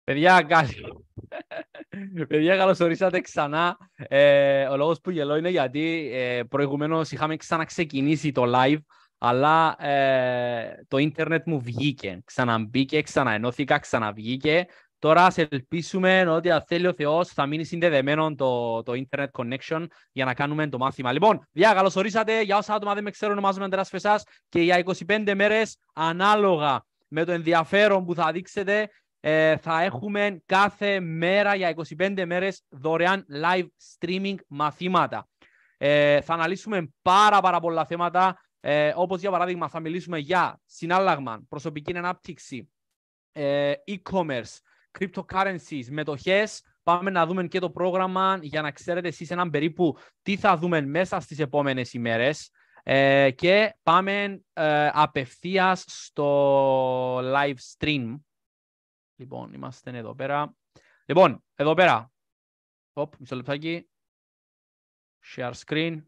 Παιδιά, Παιδιά, καλώς ορίσατε ξανά. Ο λόγος που γελώ είναι γιατί προηγουμένως είχαμε ξαναξεκινήσει το live, αλλά το ίντερνετ μου βγήκε. Ξαναμπήκε, ξαναενώθηκα, ξαναβγήκε. Τώρα ας ελπίσουμε ότι αν θέλει ο Θεός θα μείνει συνδεδεμένο το internet connection για να κάνουμε το μάθημα. Λοιπόν, παιδιά, καλώς ορίσατε. Για όσα άτομα δεν με ξέρουν, ονομάζομαι Αντρέας Φεσάς και για 25 μέρες ανάλογα με το ενδιαφέρον που θα δείξετε, θα έχουμε κάθε μέρα για 25 μέρες δωρεάν live streaming μαθήματα. Θα αναλύσουμε πάρα πολλά θέματα, όπως για παράδειγμα θα μιλήσουμε για συνάλλαγμα, προσωπική ανάπτυξη, e-commerce, cryptocurrencies, μετοχές. Πάμε να δούμε και το πρόγραμμα για να ξέρετε εσείς έναν περίπου τι θα δούμε μέσα στις επόμενες ημέρες. Και πάμε απευθείας στο live stream. Λοιπόν, είμαστε εδώ πέρα. Λοιπόν, εδώ πέρα. Μισό λεπτάκι. Share screen.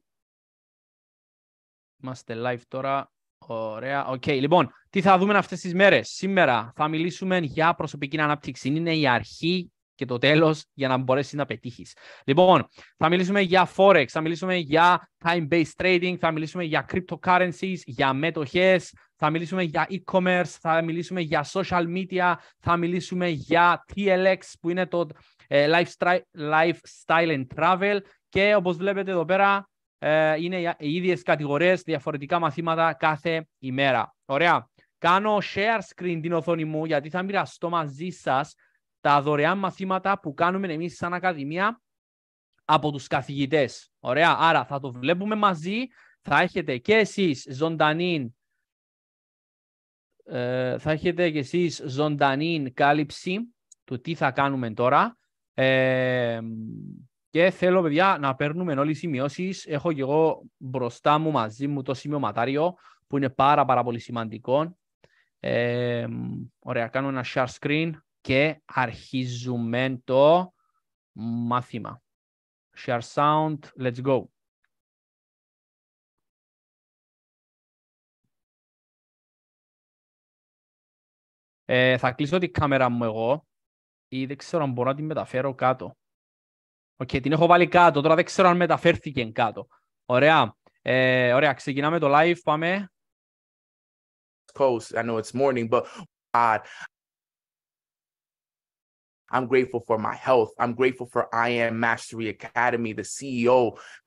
Είμαστε live τώρα. Ωραία. Οκ. Λοιπόν, τι θα δούμε αυτές τις μέρες. Σήμερα θα μιλήσουμε για προσωπική ανάπτυξη. Είναι η αρχή και το τέλος για να μπορέσεις να πετύχεις. Λοιπόν, θα μιλήσουμε για Forex, θα μιλήσουμε για time-based trading, θα μιλήσουμε για cryptocurrencies, για μετοχές, θα μιλήσουμε για e-commerce, θα μιλήσουμε για social media, θα μιλήσουμε για TLX που είναι το lifestyle and travel και όπως βλέπετε εδώ πέρα είναι οι ίδιες κατηγορίες, διαφορετικά μαθήματα κάθε ημέρα. Ωραία. Κάνω share screen την οθόνη μου γιατί θα μοιραστώ μαζί σας τα δωρεάν μαθήματα που κάνουμε εμείς σαν Ακαδημία από τους καθηγητές. Ωραία. Άρα θα το βλέπουμε μαζί. Θα έχετε και εσείς ζωντανή κάλυψη του τι θα κάνουμε τώρα. Και θέλω, παιδιά, να παίρνουμε όλοι οι σημειώσεις. Έχω και εγώ μπροστά μου μαζί μου το σημειωματάριο που είναι πάρα πολύ σημαντικό. Ωραία. Κάνω ένα share screen και αρχίζουμε το μάθημα. Share sound, let's go. Θα κλείσω την κάμερα μου εγώ ή δεν ξέρω αν μπορώ να την μεταφέρω κάτω. Οκ, την έχω βάλει κάτω, τώρα δεν ξέρω αν μεταφέρθηκε κάτω. Ωραία, ωραία, ξεκινάμε το live, πάμε. Coast. I know it's morning, but I'm grateful for my health. I'm grateful for I Am Mastery Academy, the CEO,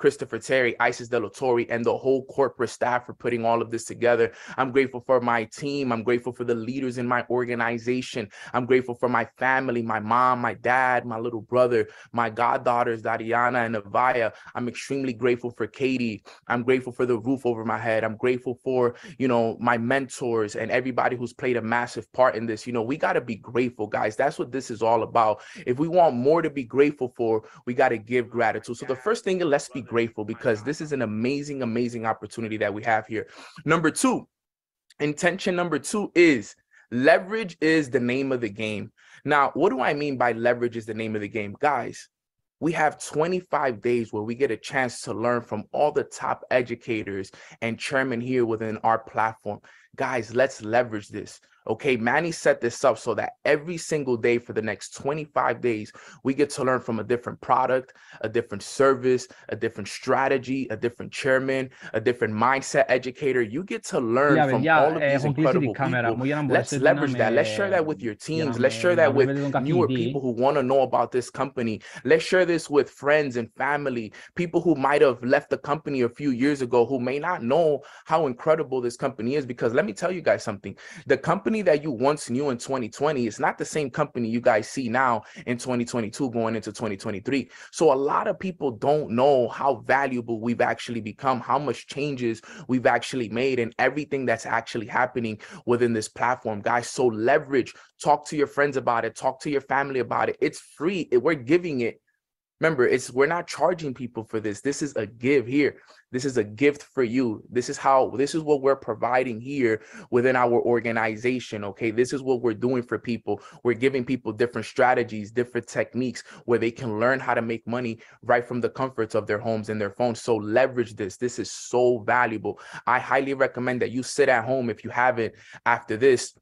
Christopher Terry, Isis De La Torre, and the whole corporate staff for putting all of this together. I'm grateful for my team. I'm grateful for the leaders in my organization. I'm grateful for my family, my mom, my dad, my little brother, my goddaughters, Dariana and Avaya. I'm extremely grateful for Katie. I'm grateful for the roof over my head. I'm grateful for, my mentors and everybody who's played a massive part in this. We got to be grateful, guys. That's what this is all about. If we want more to be grateful for, we got to give gratitude. So the first thing, let's be grateful because this is an amazing opportunity that we have here. Number two, intention number two is leverage is the name of the game. Now, what do I mean by leverage is the name of the game? Guys, we have 25 days where we get a chance to learn from all the top educators and chairmen here within our platform. Guys, let's leverage this. Okay, Manny set this up so that every single day for the next 25 days, we get to learn from a different product, a different service, a different strategy, a different chairman, a different mindset educator. You get to learn from all of these incredible people. Let's leverage that. Let's share that with your teams. Let's share that with newer people who want to know about this company. Let's share this with friends and family, people who might have left the company a few years ago who may not know how incredible this company is. Because let me tell you guys something. The company that you once knew in 2020 is not the same company you guys see now in 2022 going into 2023. So a lot of people don't know how valuable we've actually become, how much changes we've actually made, and everything that's actually happening within this platform, guys. So leverage, talk to your friends about it, talk to your family about it. It's free. We're giving it. Remember, we're not charging people for this. This is a give here. This is a gift for you. This is what we're providing here within our organization. Okay, this is what we're doing for people. We're giving people different strategies, different techniques where they can learn how to make money right from the comforts of their homes and their phones. So leverage this. This is so valuable. I highly recommend that you sit at home if you haven't after this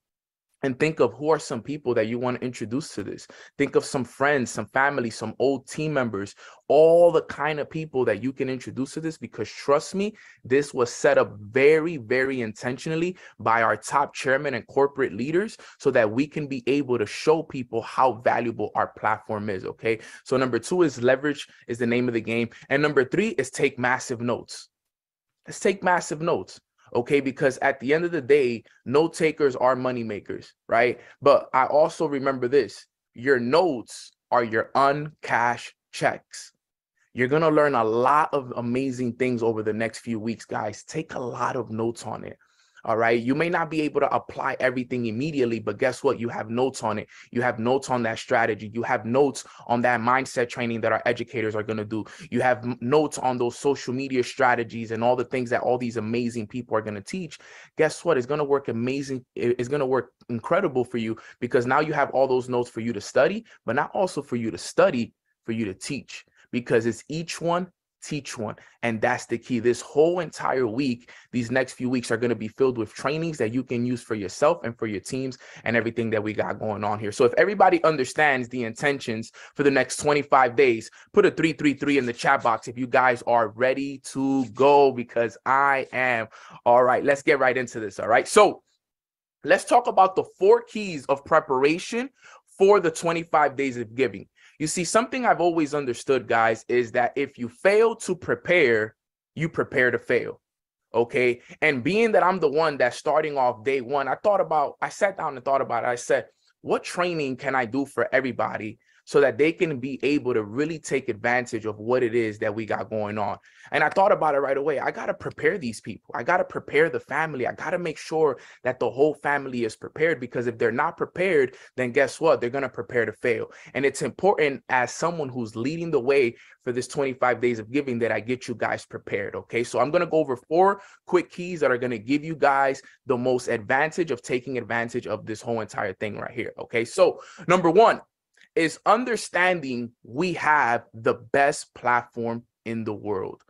And think of who are some people that you want to introduce to this. Think of some friends, some family, some old team members, all the kind of people that you can introduce to this, because trust me, this was set up very, very intentionally by our top chairman and corporate leaders so that we can be able to show people how valuable our platform is, okay? So number 2 is leverage is the name of the game. And number 3 is take massive notes. Let's take massive notes. Okay, because at the end of the day, note takers are money makers, right? But I also remember this: your notes are your uncashed checks. You're going to learn a lot of amazing things over the next few weeks, guys. Take a lot of notes on it. All right. You may not be able to apply everything immediately, but guess what? You have notes on it. You have notes on that strategy. You have notes on that mindset training that our educators are going to do. You have notes on those social media strategies and all the things that all these amazing people are going to teach. Guess what? It's going to work amazing. It's going to work incredible for you, because now you have all those notes for you to study, but not also for you to study, for you to teach, because it's each one, teach one. And that's the key. This whole entire week, these next few weeks are going to be filled with trainings that you can use for yourself and for your teams and everything that we got going on here. So if everybody understands the intentions for the next 25 days, put a 333 in the chat box if you guys are ready to go, because I am. All right, let's get right into this. All right. So let's talk about the 4 keys of preparation for the 25 days of giving. You see, something I've always understood, guys, is that if you fail to prepare, you prepare to fail. Okay. And being that I'm the one that's starting off day one, I sat down and thought about it. I said, what training can I do for everybody so that they can be able to really take advantage of what it is that we got going on? And I thought about it right away. I got to prepare these people. I got to prepare the family. I got to make sure that the whole family is prepared, because if they're not prepared, then guess what? They're going to prepare to fail. And it's important, as someone who's leading the way for this 25 days of giving, that I get you guys prepared. Okay. So I'm going to go over 4 quick keys that are going to give you guys the most advantage of taking advantage of this whole entire thing right here. Okay. So number 1 is understanding we have the best platform in the world.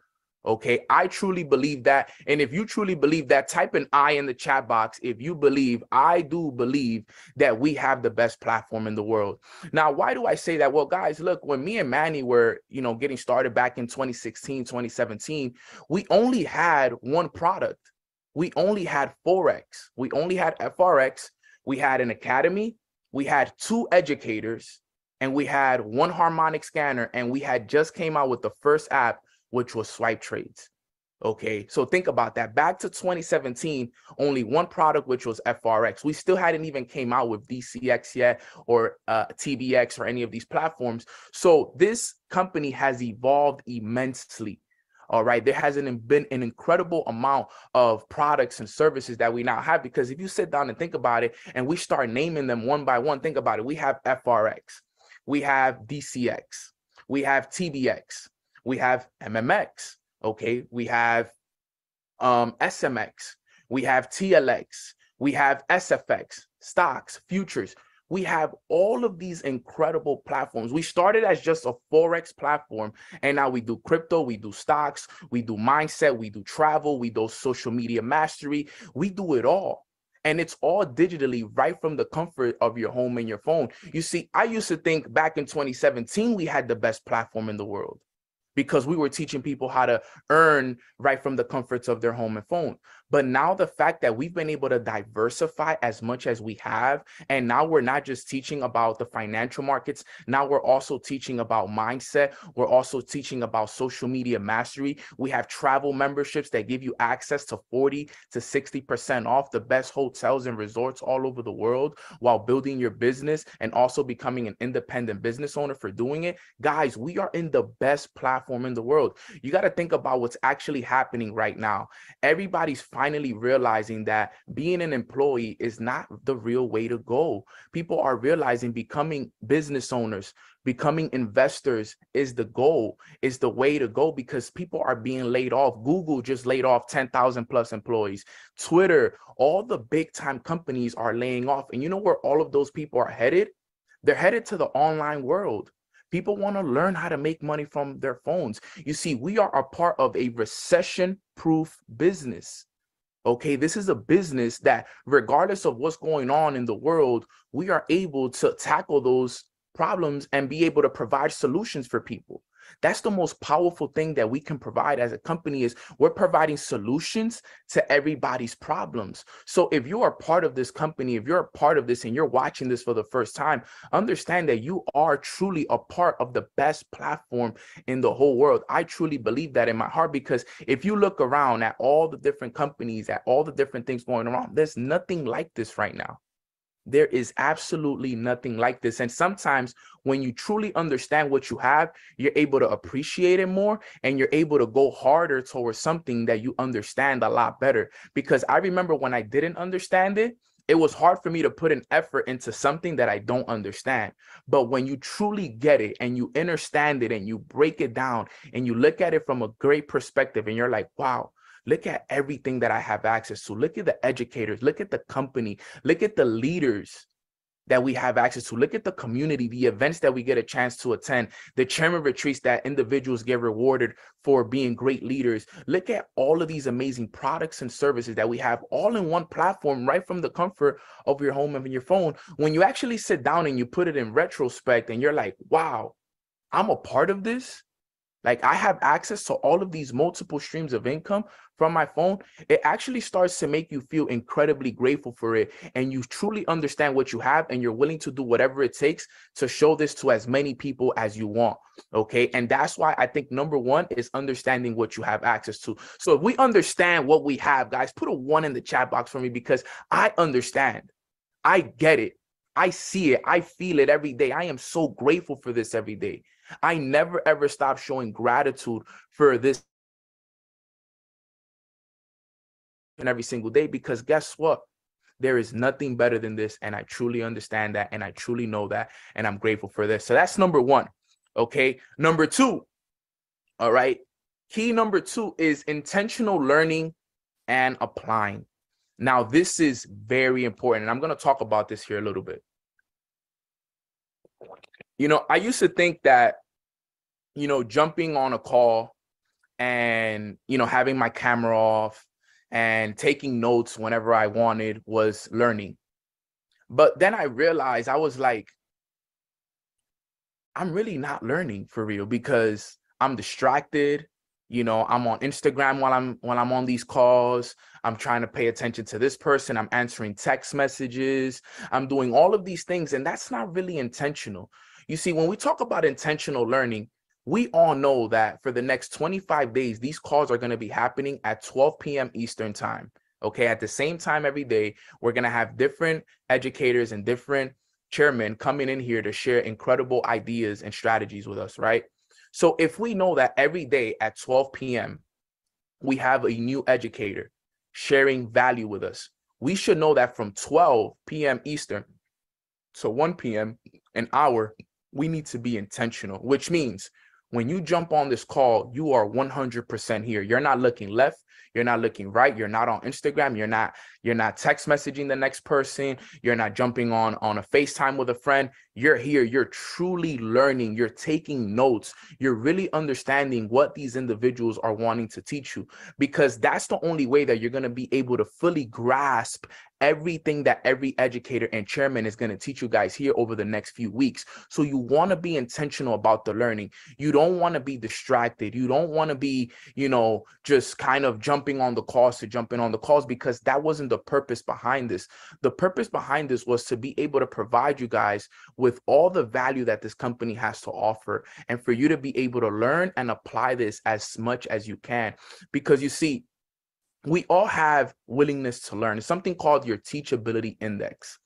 Okay, I truly believe that. And if you truly believe that, type an I in the chat box if you believe. I do believe that we have the best platform in the world. Now, why do I say that? Well, guys, look, when me and Manny were, getting started back in 2016, 2017, we only had one product. We only had Forex. We only had FRX. We had an academy. We had 2 educators, and we had 1 harmonic scanner, and we had just came out with the first app, which was Swipe Trades. Okay, so think about that. Back to 2017, only one product, which was FRX. We still hadn't even came out with DCX yet, or TBX, or any of these platforms. So this company has evolved immensely. All right, there hasn't been an incredible amount of products and services that we now have, because if you sit down and think about it, and we start naming them one by one, think about it. We have FRX, we have DCX, we have TBX, we have MMX, okay? We have SMX, we have TLX, we have SFX, stocks, futures. We have all of these incredible platforms. We started as just a Forex platform, and now we do crypto, we do stocks, we do mindset, we do travel, we do social media mastery. We do it all. And it's all digitally, right from the comfort of your home and your phone. You see, I used to think back in 2017, we had the best platform in the world, because we were teaching people how to earn right from the comforts of their home and phone. But now the fact that we've been able to diversify as much as we have, and now we're not just teaching about the financial markets, now we're also teaching about mindset. We're also teaching about social media mastery. We have travel memberships that give you access to 40 to 60% off the best hotels and resorts all over the world, while building your business and also becoming an independent business owner for doing it. Guys, we are in the best platform in the world. You got to think about what's actually happening right now. Everybody's finally realizing that being an employee is not the real way to go. People are realizing becoming business owners, becoming investors is the goal, is the way to go, because people are being laid off. Google just laid off 10,000 plus employees. Twitter, all the big time companies are laying off. And you know where all of those people are headed? They're headed to the online world. People want to learn how to make money from their phones. You see, we are a part of a recession-proof business. Okay, this is a business that regardless of what's going on in the world, we are able to tackle those problems and be able to provide solutions for people. That's the most powerful thing that we can provide as a company, is we're providing solutions to everybody's problems. So if you are part of this company, if you're a part of this and you're watching this for the first time, understand that you are truly a part of the best platform in the whole world. I truly believe that in my heart, because if you look around at all the different companies, at all the different things going around, there's nothing like this right now. There is absolutely nothing like this. And sometimes when you truly understand what you have, you're able to appreciate it more, and you're able to go harder towards something that you understand a lot better. Because I remember when I didn't understand it, it was hard for me to put an effort into something that I don't understand. But when you truly get it and you understand it and you break it down and you look at it from a great perspective, and you're like, wow, look at everything that I have access to. Look at the educators. Look at the company. Look at the leaders that we have access to. Look at the community, the events that we get a chance to attend, the chairman retreats that individuals get rewarded for being great leaders. Look at all of these amazing products and services that we have all in one platform, right from the comfort of your home and your phone. When you actually sit down and you put it in retrospect and you're like, wow, I'm a part of this. Like, I have access to all of these multiple streams of income from my phone. It actually starts to make you feel incredibly grateful for it. And you truly understand what you have, and you're willing to do whatever it takes to show this to as many people as you want. Okay. And that's why I think number one is understanding what you have access to. So if we understand what we have, guys, put a 1 in the chat box for me, because I understand. I get it. I see it. I feel it every day. I am so grateful for this every day. I never, ever stop showing gratitude for this and every single day, because guess what? There is nothing better than this. And I truly understand that. And I truly know that. And I'm grateful for this. So that's number one. Okay. Number two. All right. Key number two is intentional learning and applying. Now, this is very important. And I'm going to talk about this here a little bit. You know, I used to think that, you know, jumping on a call and, you know, having my camera off and taking notes whenever I wanted was learning. But then I realized, I was like, I'm really not learning for real, because I'm distracted. You know, I'm on Instagram while I'm on these calls. I'm trying to pay attention to this person. I'm answering text messages. I'm doing all of these things, and that's not really intentional. You see, when we talk about intentional learning, we all know that for the next 25 days, these calls are going to be happening at 12 p.m. Eastern time. Okay, at the same time every day, we're going to have different educators and different chairmen coming in here to share incredible ideas and strategies with us, right? So if we know that every day at 12 p.m., we have a new educator sharing value with us, we should know that from 12 p.m. Eastern to 1 p.m., an hour, we need to be intentional, which means when you jump on this call, you are 100% here. You're not looking left. You're not looking right. You're not on Instagram. You're not text messaging the next person. You're not jumping on a FaceTime with a friend. You're here. You're truly learning. You're taking notes. You're really understanding what these individuals are wanting to teach you, because that's the only way that you're going to be able to fully grasp everything that every educator and chairman is going to teach you guys here over the next few weeks. So you want to be intentional about the learning. You don't want to be distracted. You don't want to be, you know, just kind of jumping on the calls to jumping on the calls, because that wasn't the purpose behind this. The purpose behind this was to be able to provide you guys with all the value that this company has to offer, and for you to be able to learn and apply this as much as you can. Because you see, we all have willingness to learn. It's something called your teachability index.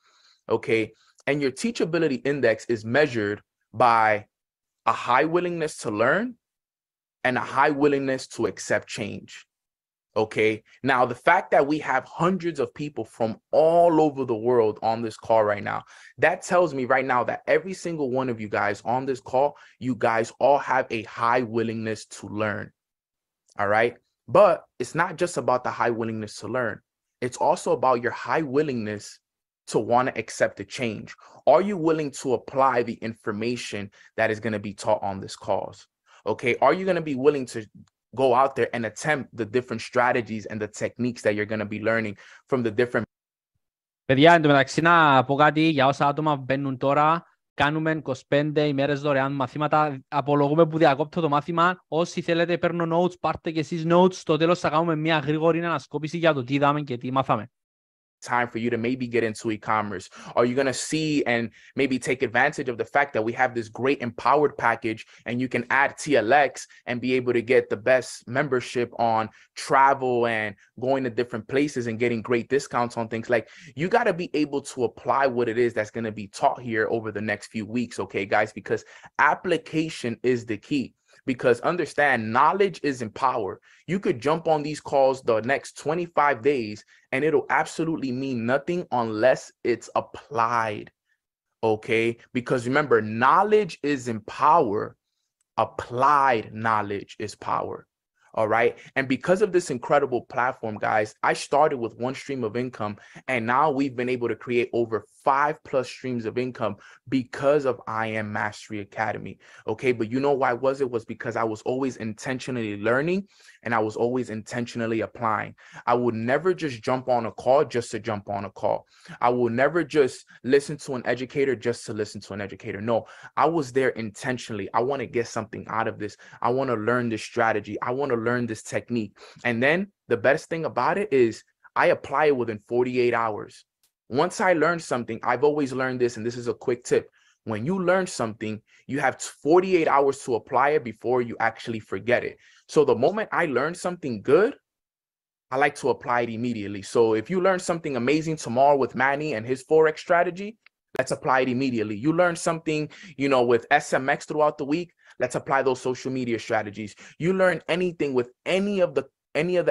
Okay. And your teachability index is measured by a high willingness to learn and a high willingness to accept change. Okay. Now, the fact that we have hundreds of people from all over the world on this call right now, that tells me right now that every single one of you guys on this call, you guys all have a high willingness to learn. All right. But it's not just about the high willingness to learn. It's also about your high willingness to want to accept the change. Are you willing to apply the information that is going to be taught on this cause? Okay. Are you going to be willing to go out there and attempt the different strategies and the techniques that you're going to be learning from the different. Παιδιά, εν τω μεταξύ να πω κάτι για όσα άτομα μπαίνουν τώρα. Κάνουμε 25 ημέρες δωρεάν μαθήματα. Απολογούμε που διακόπτω το μάθημα. Όσοι θέλετε παίρνω notes, πάρτε και εσείς notes. Στο τέλος θα κάνουμε μια γρήγορη ανασκόπηση για το τι είδαμε και τι μάθαμε. Time for you to maybe get into e-commerce? Are you going to see and maybe take advantage of the fact that we have this great empowered package and you can add TLX and be able to get the best membership on travel and going to different places and getting great discounts on things? Like, you got to be able to apply what it is that's going to be taught here over the next few weeks. Okay, guys, because application is the key. Because understand, knowledge is in power. You could jump on these calls the next 25 days and it'll absolutely mean nothing unless it's applied. Okay? Because remember, knowledge is in power. Applied knowledge is power. All right. And because of this incredible platform, guys, I started with one stream of income, and now we've been able to create over 5+ streams of income because of I Am Mastery Academy. Okay. But you know why was it? Was because I was always intentionally learning and I was always intentionally applying. I would never just jump on a call just to jump on a call. I will never just listen to an educator just to listen to an educator. No, I was there intentionally. I want to get something out of this. I want to learn this strategy. I want to learn this technique. And then the best thing about it is I apply it within 48 hours. Once I learn something, I've always learned this, and this is a quick tip. When you learn something, you have 48 hours to apply it before you actually forget it. So the moment I learn something good, I like to apply it immediately. So if you learn something amazing tomorrow with Manny and his Forex strategy, let's apply it immediately. You learn something, with SMX throughout the week, let's apply those social media strategies. You learn anything with any of the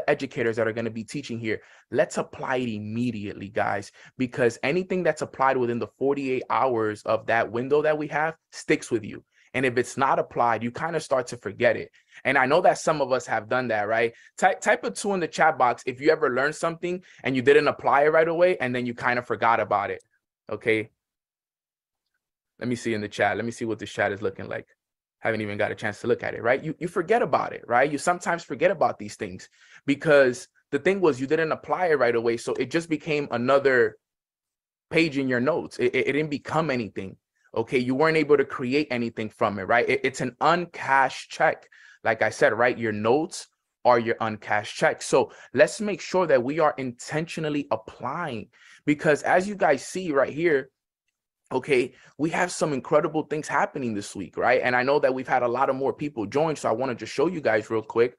educators that are going to be teaching here, let's apply it immediately, guys, because anything that's applied within the 48 hours of that window that we have sticks with you. And if it's not applied, you kind of start to forget it. And I know that some of us have done that, right? Type a 2 in the chat box if you ever learned something and you didn't apply it right away and then you kind of forgot about it. Okay. Let me see in the chat. Let me see what this chat is looking like. Haven't even got a chance to look at it, right? You forget about it, right? You sometimes forget about these things because the thing was you didn't apply it right away. So it just became another page in your notes. It didn't become anything. Okay, you weren't able to create anything from it, right? It's an uncashed check. Like I said, right? Your notes are your uncashed checks. So let's make sure that we are intentionally applying, because as you guys see right here, okay, we have some incredible things happening this week, right? And I know that we've had a lot of more people join, so I want to just show you guys real quick.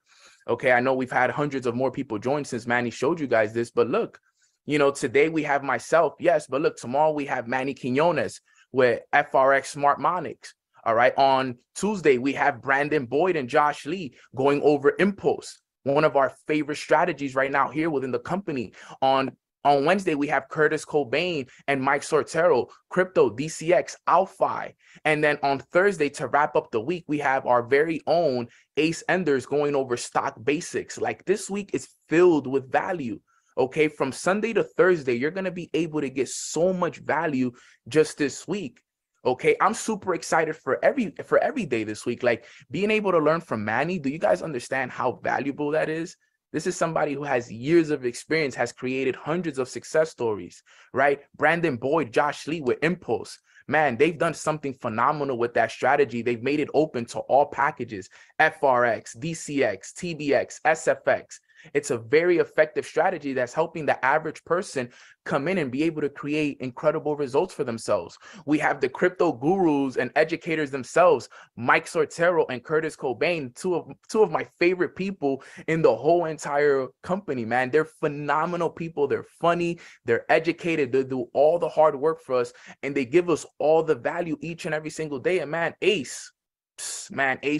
Okay, I know we've had hundreds of more people join since Manny showed you guys this, but look, today we have myself, yes, but look, tomorrow we have Manny Quinones with FRX Smart Monics. All right, on Tuesday, we have Brandon Boyd and Josh Lee going over Impulse, one of our favorite strategies right now here within the company. On Wednesday, we have Curtis Cobain and Mike Sortero, Crypto, DCX, Alphi. And then on Thursday, to wrap up the week, we have our very own Ace Enders going over stock basics. Like, this week is filled with value. Okay, from Sunday to Thursday, you're going to be able to get so much value just this week. Okay, I'm super excited for every day this week. Like, being able to learn from Manny, do you guys understand how valuable that is? This is somebody who has years of experience, has created hundreds of success stories, right? Brandon Boyd, Josh Lee with Impulse. Man, they've done something phenomenal with that strategy. They've made it open to all packages, FRX, DCX, TBX, SFX. It's a very effective strategy that's helping the average person come in and be able to create incredible results for themselves. We have the crypto gurus and educators themselves, Mike Sortero and Curtis Cobain, two of my favorite people in the whole entire company, man. They're phenomenal people. They're funny. They're educated. They do all the hard work for us, and they give us all the value each and every single day. And man, Ace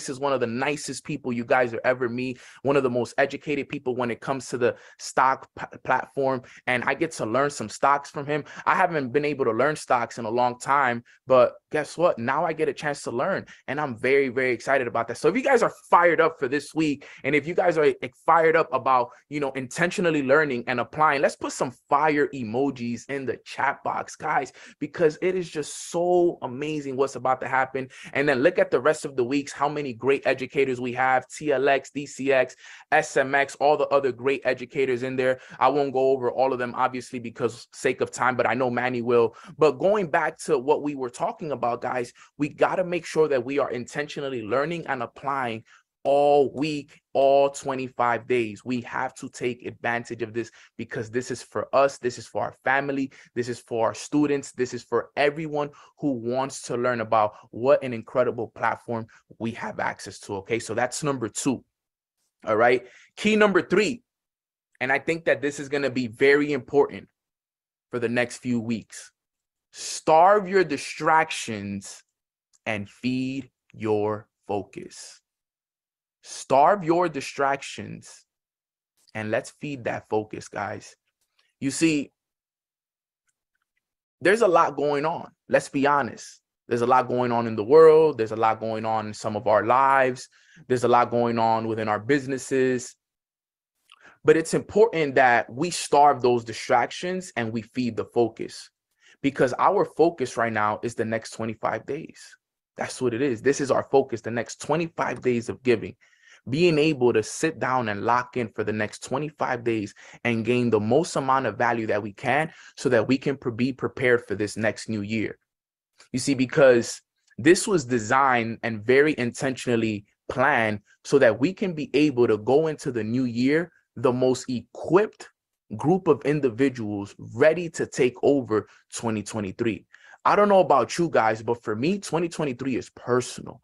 is one of the nicest people you guys will ever meet, one of the most educated people when it comes to the stock platform, and I get to learn some stocks from him. I haven't been able to learn stocks in a long time, but guess what? Now I get a chance to learn, and I'm very, very excited about that. So if you guys are fired up for this week, and if you guys are fired up about, intentionally learning and applying, let's put some fire emojis in the chat box, guys, because it is just so amazing what's about to happen. And then look at the rest of the weeks, how many great educators we have: TLX, DCX, SMX, all the other great educators in there. I won't go over all of them, obviously, because sake of time, but I know Manny will. But going back to what we were talking about, guys, we got to make sure that we are intentionally learning and applying all week, all 25 days. We have to take advantage of this, because this is for us, this is for our family, this is for our students, this is for everyone who wants to learn about what an incredible platform we have access to. Okay, so that's number 2. All right, key number 3, and I think that this is going to be very important for the next few weeks: starve your distractions and feed your focus. Starve your distractions and let's feed that focus, guys. You see, there's a lot going on. Let's be honest. There's a lot going on in the world. There's a lot going on in some of our lives. There's a lot going on within our businesses. But it's important that we starve those distractions and we feed the focus, because our focus right now is the next 25 days. That's what it is. This is our focus, the next 25 days of giving. Being able to sit down and lock in for the next 25 days and gain the most amount of value that we can, so that we can be prepared for this next new year. You see, because this was designed and very intentionally planned so that we can be able to go into the new year the most equipped group of individuals ready to take over 2023. I don't know about you guys, but for me, 2023 is personal.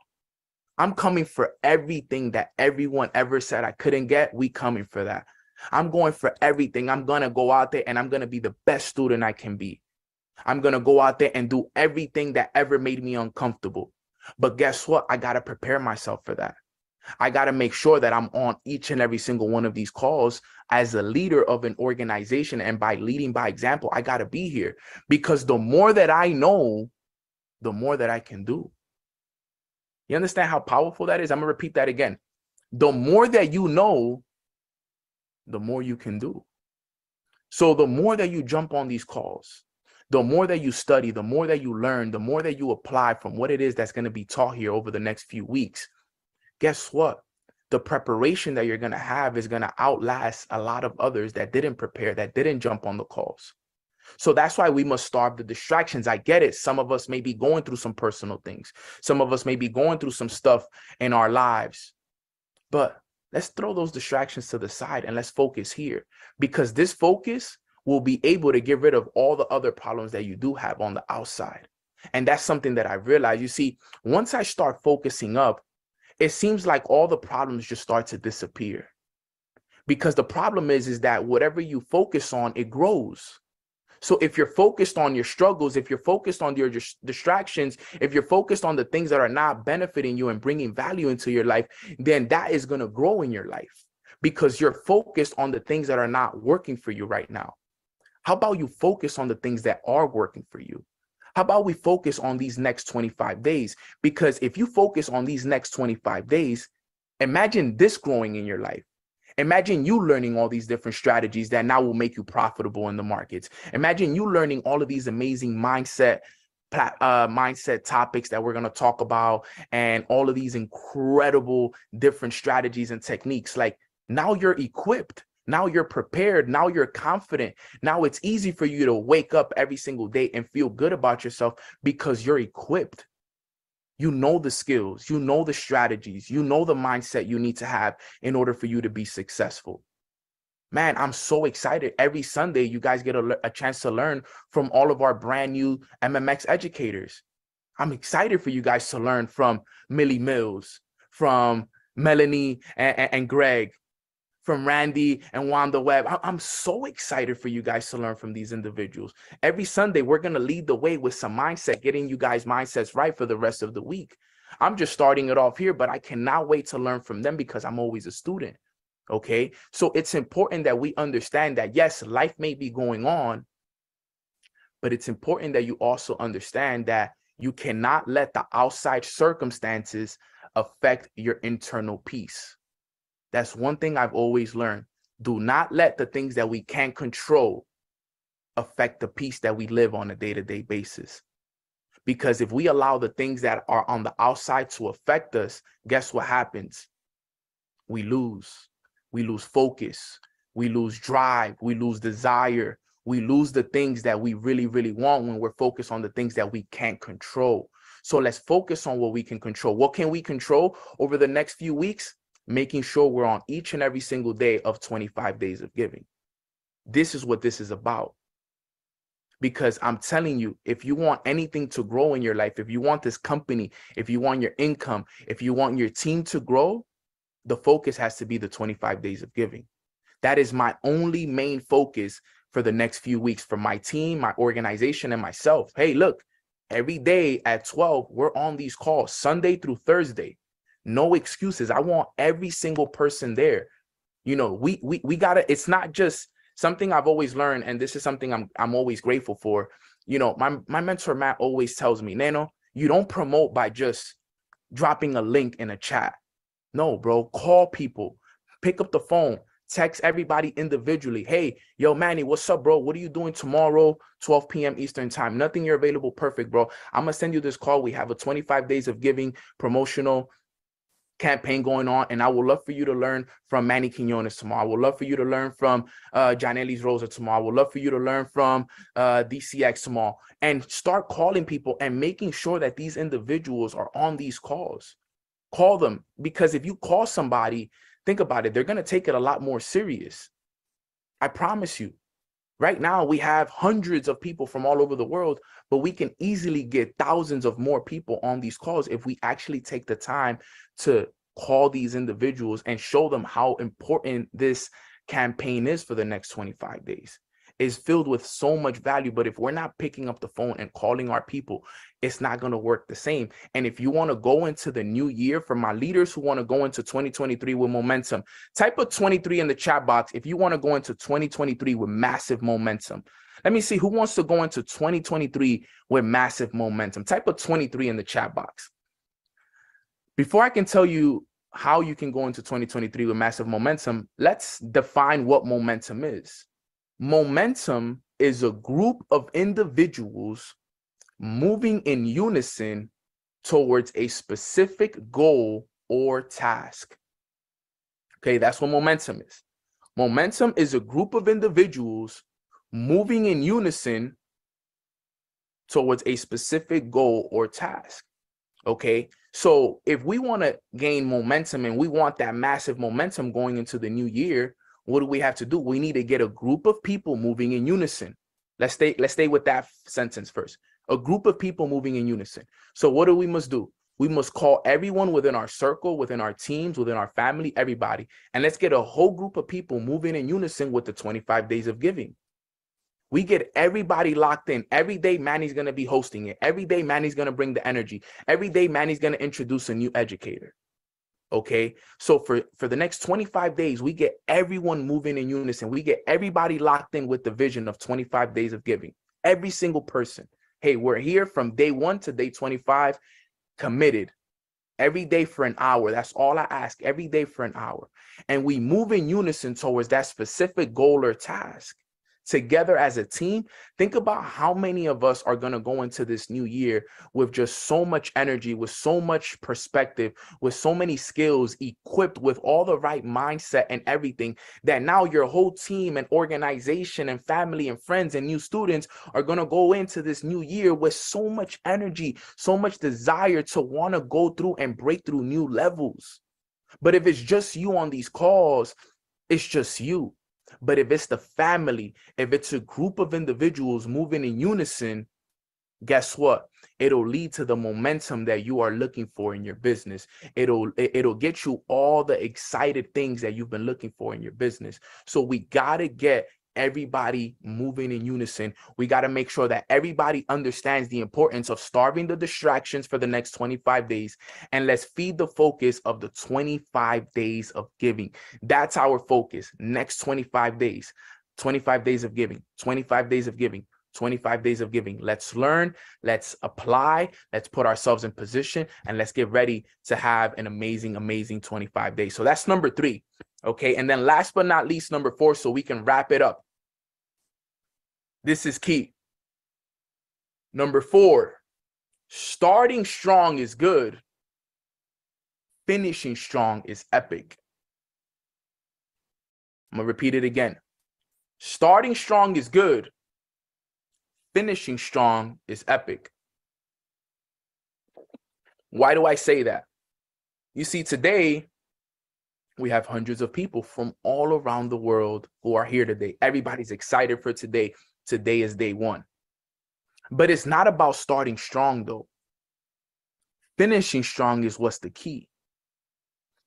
I'm coming for everything that everyone ever said I couldn't get. We coming for that. I'm going for everything. I'm going to go out there and I'm going to be the best student I can be. I'm going to go out there and do everything that ever made me uncomfortable. But guess what? I got to prepare myself for that. I got to make sure that I'm on each and every single one of these calls as a leader of an organization. And by leading by example, I got to be here, because the more that I know, the more that I can do. You understand how powerful that is? I'm going to repeat that again. The more that you know, the more you can do. So the more that you jump on these calls, the more that you study, the more that you learn, the more that you apply from what it is that's going to be taught here over the next few weeks, guess what? The preparation that you're going to have is going to outlast a lot of others that didn't prepare, that didn't jump on the calls. So that's why we must starve the distractions. I get it. Some of us may be going through some personal things. Some of us may be going through some stuff in our lives. But let's throw those distractions to the side and let's focus here, because this focus will be able to get rid of all the other problems that you do have on the outside. And that's something that I realized. You see, once I start focusing up, it seems like all the problems just start to disappear, because the problem is that whatever you focus on, it grows. So if you're focused on your struggles, if you're focused on your distractions, if you're focused on the things that are not benefiting you and bringing value into your life, then that is going to grow in your life, because you're focused on the things that are not working for you right now. How about you focus on the things that are working for you? How about we focus on these next 25 days? Because if you focus on these next 25 days, imagine this growing in your life. Imagine you learning all these different strategies that now will make you profitable in the markets. Imagine you learning all of these amazing mindset topics that we're going to talk about, and all of these incredible different strategies and techniques. Like, now you're equipped. Now you're prepared. Now you're confident. Now it's easy for you to wake up every single day and feel good about yourself, because you're equipped. You know the skills, you know the strategies, you know the mindset you need to have in order for you to be successful. Man, I'm so excited. Every Sunday, you guys get a chance to learn from all of our brand new MMX educators. I'm excited for you guys to learn from Millie Mills, from Melanie and Greg, from Randy and Wanda Webb. I'm so excited for you guys to learn from these individuals. Every Sunday, we're going to lead the way with some mindset, getting you guys mindsets right for the rest of the week. I'm just starting it off here, but I cannot wait to learn from them, because I'm always a student. Okay, so it's important that we understand that, yes, life may be going on, but it's important that you also understand that You cannot let the outside circumstances affect your internal peace. That's one thing I've always learned. Do not let the things that we can't control affect the peace that we live on a day-to-day basis. Because if we allow the things that are on the outside to affect us, guess what happens? We lose. We lose focus. We lose drive. We lose desire. We lose the things that we really, really want when we're focused on the things that we can't control. So let's focus on what we can control. What can we control over the next few weeks? Making sure we're on each and every single day of 25 days of giving. This is what this is about. Because I'm telling you, if you want anything to grow in your life, if you want this company, if you want your income, if you want your team to grow, the focus has to be the 25 days of giving. That is my only main focus for the next few weeks for my team, my organization, and myself. Hey, look, every day at 12, we're on these calls, Sunday through Thursday. No excuses. I want every single person there. You know, we gotta, it's not just something I've always learned, and this is something I'm always grateful for. You know, my mentor Matt always tells me, Nano, you don't promote by just dropping a link in a chat. No, bro, call people, pick up the phone, text everybody individually. Hey, yo, Manny, what's up, bro? What are you doing tomorrow, 12 p.m. Eastern time? Nothing, you're available. Perfect, bro. I'm gonna send you this call. We have a 25 days of giving promotional campaign going on, and I would love for you to learn from Manny Quinones tomorrow. I would love for you to learn from Janelis Rosa tomorrow. I would love for you to learn from DCX tomorrow, and start calling people and making sure that these individuals are on these calls. Call them, because if you call somebody, think about it, they're going to take it a lot more serious. I promise you. Right now, we have hundreds of people from all over the world, but we can easily get thousands of more people on these calls if we actually take the time to call these individuals and show them how important this campaign is for the next 25 days. It's filled with so much value, but if we're not picking up the phone and calling our people, it's not going to work the same. And if you want to go into the new year, for my leaders who want to go into 2023 with momentum, type a 23 in the chat box if you want to go into 2023 with massive momentum. Let me see who wants to go into 2023 with massive momentum. Type a 23 in the chat box. Before I can tell you how you can go into 2023 with massive momentum, let's define what momentum is. Momentum is a group of individuals moving in unison towards a specific goal or task. Okay, that's what momentum is. Momentum is a group of individuals moving in unison towards a specific goal or task. Okay, so if we want to gain momentum and we want that massive momentum going into the new year, what do we have to do? We need to get a group of people moving in unison. Let's stay with that sentence first. A group of people moving in unison. So what do we must do? We must call everyone within our circle, within our teams, within our family, everybody. And let's get a whole group of people moving in unison with the 25 days of giving. We get everybody locked in. Every day, Manny's going to be hosting it. Every day, Manny's going to bring the energy. Every day, Manny's going to introduce a new educator. Okay, so for the next 25 days, we get everyone moving in unison. We get everybody locked in with the vision of 25 days of giving. Every single person. Hey, we're here from day 1 to day 25, committed. Every day for an hour. That's all I ask. Every day for an hour. And we move in unison towards that specific goal or task. Together as a team, think about how many of us are going to go into this new year with just so much energy, with so much perspective, with so many skills, equipped with all the right mindset and everything, that now your whole team and organization and family and friends and new students are going to go into this new year with so much energy, so much desire to want to go through and break through new levels. But if it's just you on these calls, it's just you. But if it's the family, if it's a group of individuals moving in unison, guess what? It'll lead to the momentum that you are looking for in your business. It'll get you all the excited things that you've been looking for in your business. So we got to get everybody moving in unison. We got to make sure that everybody understands the importance of starving the distractions for the next 25 days. And let's feed the focus of the 25 days of giving. That's our focus. Next 25 days, 25 days of giving, 25 days of giving, 25 days of giving. Let's learn, let's apply, let's put ourselves in position, and let's get ready to have an amazing, amazing 25 days. So that's number 3. Okay. And then last but not least, number 4, so we can wrap it up. This is key. Number 4, starting strong is good. Finishing strong is epic. I'm going to repeat it again. Starting strong is good. Finishing strong is epic. Why do I say that? You see, today, we have hundreds of people from all around the world who are here today. Everybody's excited for today. Today is day 1. But it's not about starting strong, though. Finishing strong is what's the key.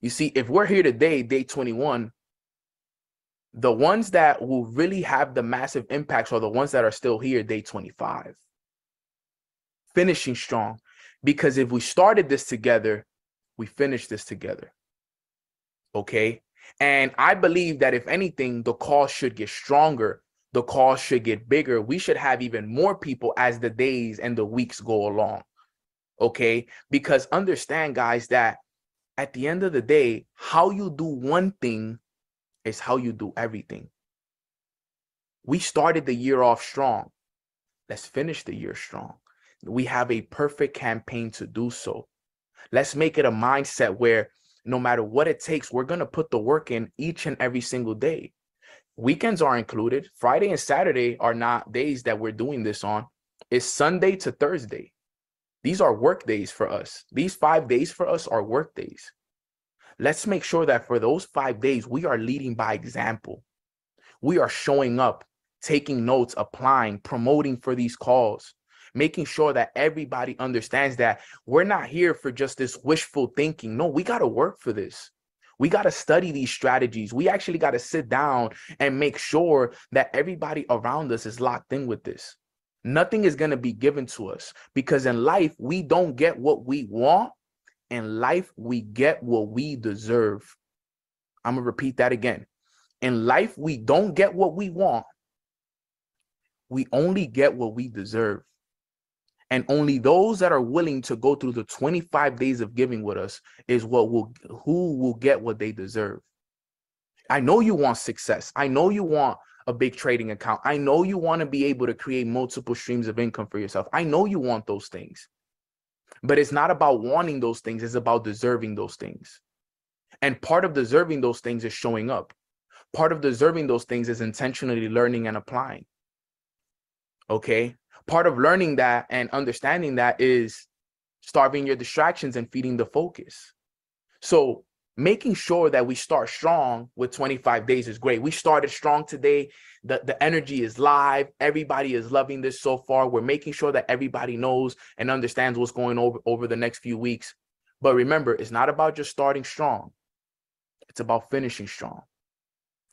You see, if we're here today, day 21, the ones that will really have the massive impacts are the ones that are still here day 25. Finishing strong. Because if we started this together, we finished this together. Okay? And I believe that if anything, the cause should get stronger. The cause should get bigger. We should have even more people as the days and the weeks go along. Okay? Because understand, guys, that at the end of the day, how you do one thing is how you do everything. We started the year off strong. Let's finish the year strong. We have a perfect campaign to do so. Let's make it a mindset where no matter what it takes, we're going to put the work in each and every single day. Weekends are included. Friday and Saturday are not days that we're doing this on. It's Sunday to Thursday. These are work days for us. These 5 days for us are work days. Let's make sure that for those 5 days, we are leading by example. We are showing up, taking notes, applying, promoting for these calls, making sure that everybody understands that we're not here for just this wishful thinking. No, we got to work for this. We got to study these strategies. We actually got to sit down and make sure that everybody around us is locked in with this. Nothing is going to be given to us because in life, we don't get what we want. In life, we get what we deserve. I'm going to repeat that again. In life, we don't get what we want. We only get what we deserve. And only those that are willing to go through the 25 days of giving with us is who will get what they deserve. I know you want success. I know you want a big trading account. I know you want to be able to create multiple streams of income for yourself. I know you want those things. But it's not about wanting those things. It's about deserving those things. And part of deserving those things is showing up. Part of deserving those things is intentionally learning and applying. Okay? Part of learning that and understanding that is starving your distractions and feeding the focus. So making sure that we start strong with 25 days is great. We started strong today. The energy is live. Everybody is loving this so far. We're making sure that everybody knows and understands what's going over the next few weeks. But remember, it's not about just starting strong. It's about finishing strong.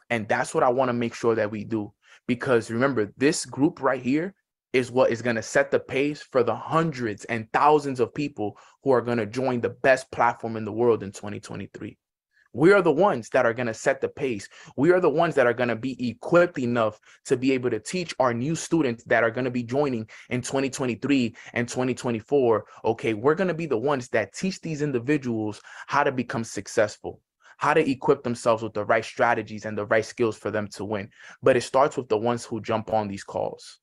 And that's what I want to make sure that we do. Because remember, this group right here is what is going to set the pace for the hundreds and thousands of people who are going to join the best platform in the world in 2023. We are the ones that are going to set the pace. We are the ones that are going to be equipped enough to be able to teach our new students that are going to be joining in 2023 and 2024. Okay, we're going to be the ones that teach these individuals how to become successful, how to equip themselves with the right strategies and the right skills for them to win. But it starts with the ones who jump on these calls.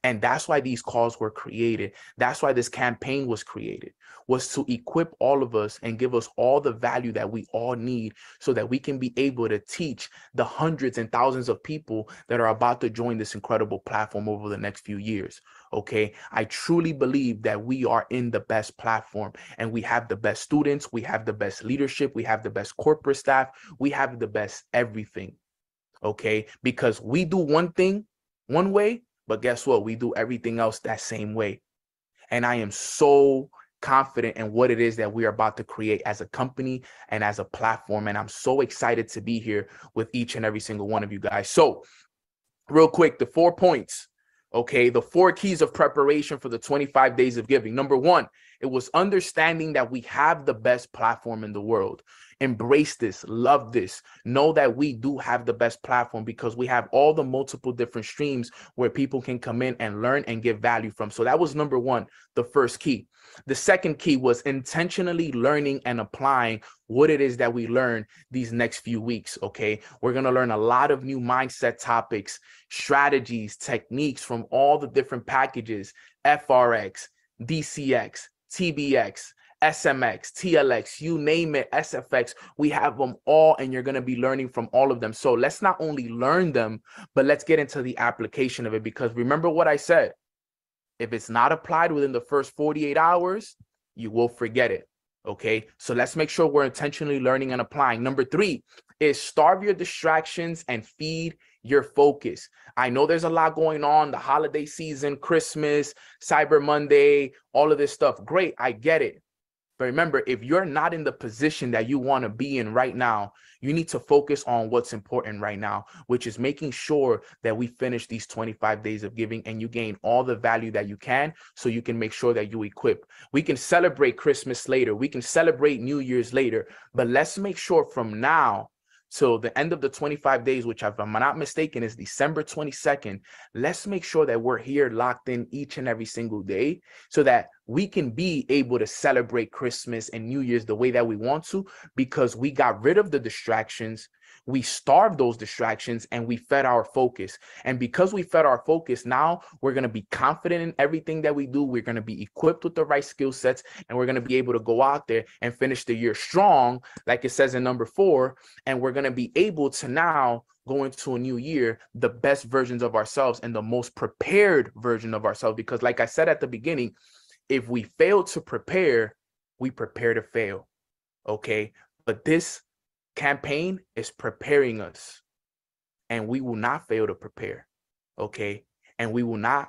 And that's why these calls were created. That's why this campaign was created, was to equip all of us and give us all the value that we all need so that we can be able to teach the hundreds and thousands of people that are about to join this incredible platform over the next few years. Okay, I truly believe that we are in the best platform and we have the best students. We have the best leadership. We have the best corporate staff. We have the best everything. Okay, because we do one thing one way. But guess what? We do everything else that same way. And I am so confident in what it is that we are about to create as a company and as a platform. And I'm so excited to be here with each and every single one of you guys. So real quick, the 4 points, okay? The 4 keys of preparation for the 25 days of giving. Number 1 It was understanding that we have the best platform in the world. Embrace this, love this, know that we do have the best platform because we have all the multiple different streams where people can come in and learn and get value from. So that was number one, the first key. The second key was intentionally learning and applying what it is that we learn these next few weeks, okay? We're going to learn a lot of new mindset topics, strategies, techniques from all the different packages, FRX, DCX, TBX, SMX, TLX, you name it, SFX, we have them all and you're going to be learning from all of them. So let's not only learn them, but let's get into the application of it because remember what I said, if it's not applied within the first 48 hours, you will forget it, okay? So let's make sure we're intentionally learning and applying. Number 3 is starve your distractions and feed your focus. I know there's a lot going on, the holiday season, Christmas, Cyber Monday, all of this stuff. Great, I get it. But remember, if you're not in the position that you want to be in right now, you need to focus on what's important right now, which is making sure that we finish these 25 days of giving and you gain all the value that you can so you can make sure that you equip. We can celebrate Christmas later. We can celebrate New Year's later, but let's make sure from now till the end of the 25 days, which if I'm not mistaken is December 22nd, let's make sure that we're here locked in each and every single day so that we can be able to celebrate Christmas and New Year's the way that we want to because we got rid of the distractions, we starved those distractions, and we fed our focus. And because we fed our focus, now we're going to be confident in everything that we do. We're going to be equipped with the right skill sets, and we're going to be able to go out there and finish the year strong, like it says in number 4. And we're going to be able to now go into a new year, the best versions of ourselves and the most prepared version of ourselves. Because like I said at the beginning, if we fail to prepare, we prepare to fail. Okay. But this campaign is preparing us and we will not fail to prepare. Okay. And we will not